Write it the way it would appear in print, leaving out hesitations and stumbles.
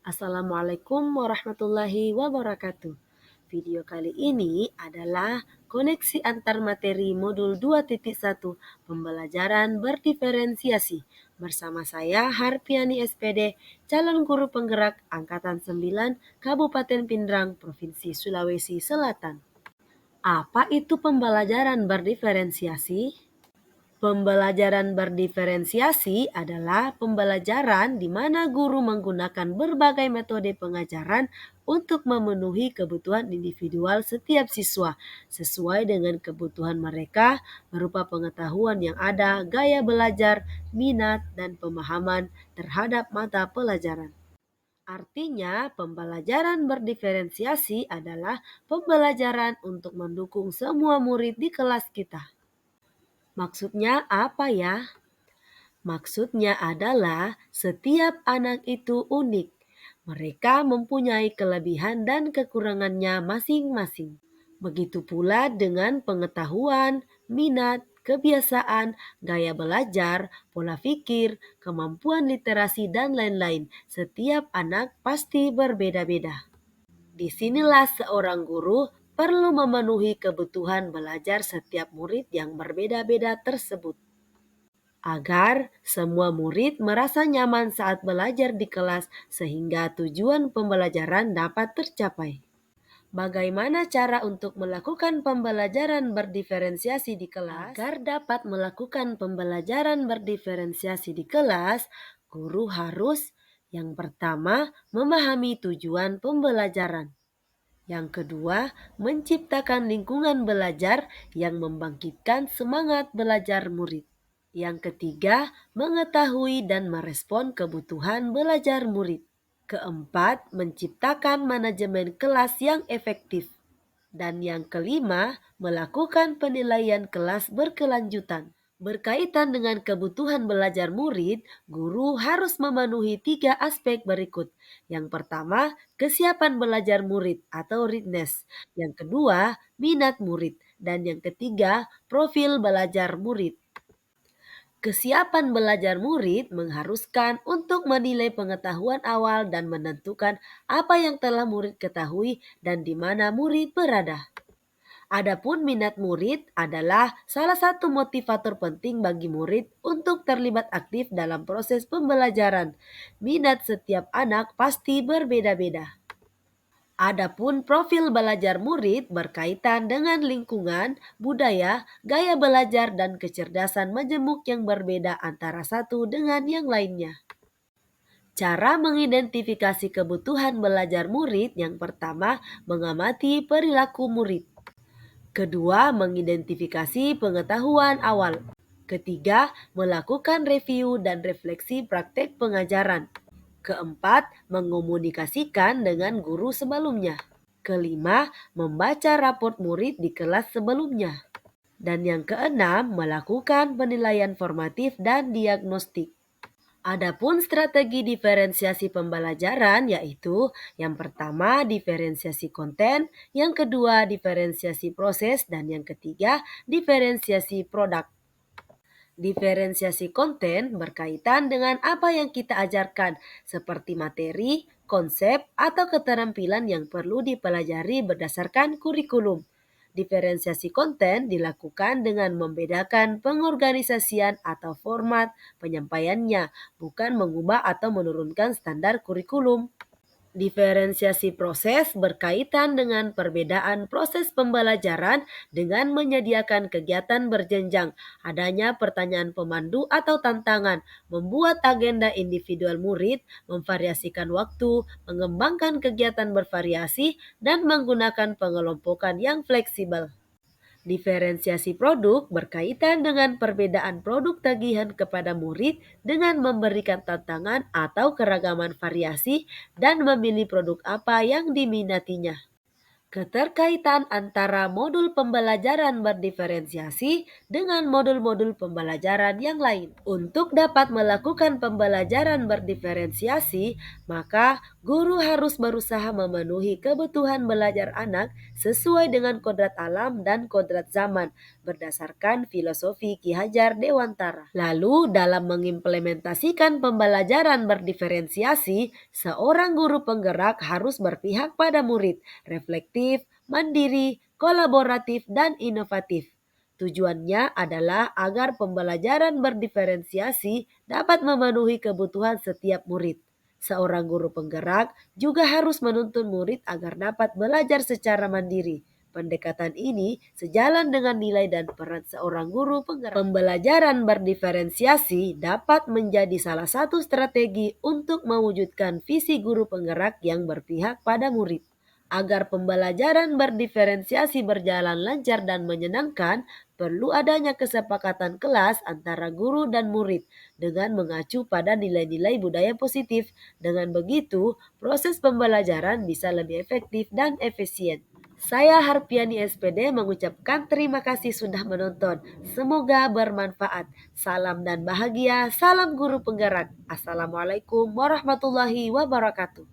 Assalamualaikum warahmatullahi wabarakatuh. Video kali ini adalah koneksi antar materi modul 2.1 pembelajaran berdiferensiasi bersama saya Harpiani SPD, calon guru penggerak Angkatan 9 Kabupaten Pindrang, Provinsi Sulawesi Selatan. Apa itu pembelajaran berdiferensiasi? Pembelajaran berdiferensiasi adalah pembelajaran di mana guru menggunakan berbagai metode pengajaran untuk memenuhi kebutuhan individual setiap siswa sesuai dengan kebutuhan mereka berupa pengetahuan yang ada, gaya belajar, minat, dan pemahaman terhadap mata pelajaran. Artinya, pembelajaran berdiferensiasi adalah pembelajaran untuk mendukung semua murid di kelas kita. Maksudnya apa ya? Maksudnya adalah setiap anak itu unik. Mereka mempunyai kelebihan dan kekurangannya masing-masing. Begitu pula dengan pengetahuan, minat, kebiasaan, gaya belajar, pola pikir, kemampuan literasi, dan lain-lain. Setiap anak pasti berbeda-beda. Disinilah seorang guru perlu memenuhi kebutuhan belajar setiap murid yang berbeda-beda tersebut, agar semua murid merasa nyaman saat belajar di kelas sehingga tujuan pembelajaran dapat tercapai. Bagaimana cara untuk melakukan pembelajaran berdiferensiasi di kelas? Agar dapat melakukan pembelajaran berdiferensiasi di kelas, guru harus yang pertama memahami tujuan pembelajaran. Yang kedua, menciptakan lingkungan belajar yang membangkitkan semangat belajar murid. Yang ketiga, mengetahui dan merespon kebutuhan belajar murid. Keempat, menciptakan manajemen kelas yang efektif. Dan yang kelima, melakukan penilaian kelas berkelanjutan. Berkaitan dengan kebutuhan belajar murid, guru harus memenuhi 3 aspek berikut. Yang pertama, kesiapan belajar murid atau readiness. Yang kedua, minat murid. Dan yang ketiga, profil belajar murid. Kesiapan belajar murid mengharuskan untuk menilai pengetahuan awal dan menentukan apa yang telah murid ketahui dan di mana murid berada. Adapun minat murid adalah salah satu motivator penting bagi murid untuk terlibat aktif dalam proses pembelajaran. Minat setiap anak pasti berbeda-beda. Adapun profil belajar murid berkaitan dengan lingkungan, budaya, gaya belajar, dan kecerdasan majemuk yang berbeda antara satu dengan yang lainnya. Cara mengidentifikasi kebutuhan belajar murid yang pertama, mengamati perilaku murid. Kedua, mengidentifikasi pengetahuan awal. Ketiga, melakukan review dan refleksi praktek pengajaran. Keempat, mengomunikasikan dengan guru sebelumnya. Kelima, membaca raport murid di kelas sebelumnya. Dan yang keenam, melakukan penilaian formatif dan diagnostik. Adapun strategi diferensiasi pembelajaran yaitu yang pertama diferensiasi konten, yang kedua diferensiasi proses, dan yang ketiga diferensiasi produk. Diferensiasi konten berkaitan dengan apa yang kita ajarkan, seperti materi, konsep, atau keterampilan yang perlu dipelajari berdasarkan kurikulum. Diferensiasi konten dilakukan dengan membedakan pengorganisasian atau format penyampaiannya, bukan mengubah atau menurunkan standar kurikulum. Diferensiasi proses berkaitan dengan perbedaan proses pembelajaran dengan menyediakan kegiatan berjenjang, adanya pertanyaan pemandu atau tantangan, membuat agenda individual murid, memvariasikan waktu, mengembangkan kegiatan bervariasi, dan menggunakan pengelompokan yang fleksibel. Diferensiasi produk berkaitan dengan perbedaan produk tagihan kepada murid dengan memberikan tantangan atau keragaman variasi dan memilih produk apa yang diminatinya. Keterkaitan antara modul pembelajaran berdiferensiasi dengan modul-modul pembelajaran yang lain. Untuk dapat melakukan pembelajaran berdiferensiasi, maka guru harus berusaha memenuhi kebutuhan belajar anak sesuai dengan kodrat alam dan kodrat zaman berdasarkan filosofi Ki Hajar Dewantara. Lalu, dalam mengimplementasikan pembelajaran berdiferensiasi, seorang guru penggerak harus berpihak pada murid, reflektif, mandiri, kolaboratif, dan inovatif. Tujuannya adalah agar pembelajaran berdiferensiasi dapat memenuhi kebutuhan setiap murid. Seorang guru penggerak juga harus menuntun murid agar dapat belajar secara mandiri. Pendekatan ini sejalan dengan nilai dan peran seorang guru penggerak. Pembelajaran berdiferensiasi dapat menjadi salah satu strategi untuk mewujudkan visi guru penggerak yang berpihak pada murid. Agar pembelajaran berdiferensiasi berjalan lancar dan menyenangkan, perlu adanya kesepakatan kelas antara guru dan murid dengan mengacu pada nilai-nilai budaya positif. Dengan begitu, proses pembelajaran bisa lebih efektif dan efisien. Saya Harpiani SPD mengucapkan terima kasih sudah menonton. Semoga bermanfaat. Salam dan bahagia, salam guru penggerak. Assalamualaikum warahmatullahi wabarakatuh.